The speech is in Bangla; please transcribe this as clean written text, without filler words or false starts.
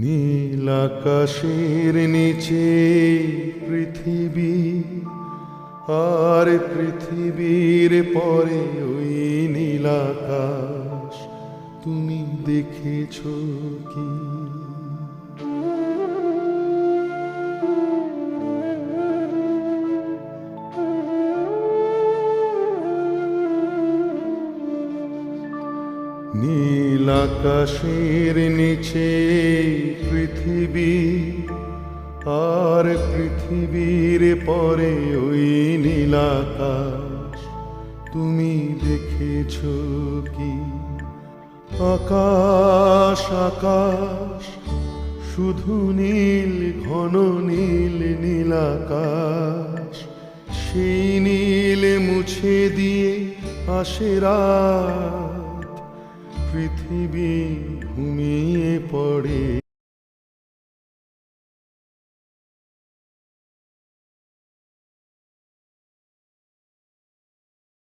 নীল আকাশের নিচে পৃথিবী, আর পৃথিবীর পরে ওই নীল আকাশ, তুমি দেখেছো কি? নীল আকাশের নিচে পৃথিবী, আর পৃথিবীর পরে ওই নীল আকাশ, তুমি দেখেছো কি? আকাশ আকাশ শুধু নীল, ঘন নীল নীল আকাশ, সেই নীল মুছে দিয়ে আসে রাত, পৃথিবী ঘুমিয়ে পড়ে।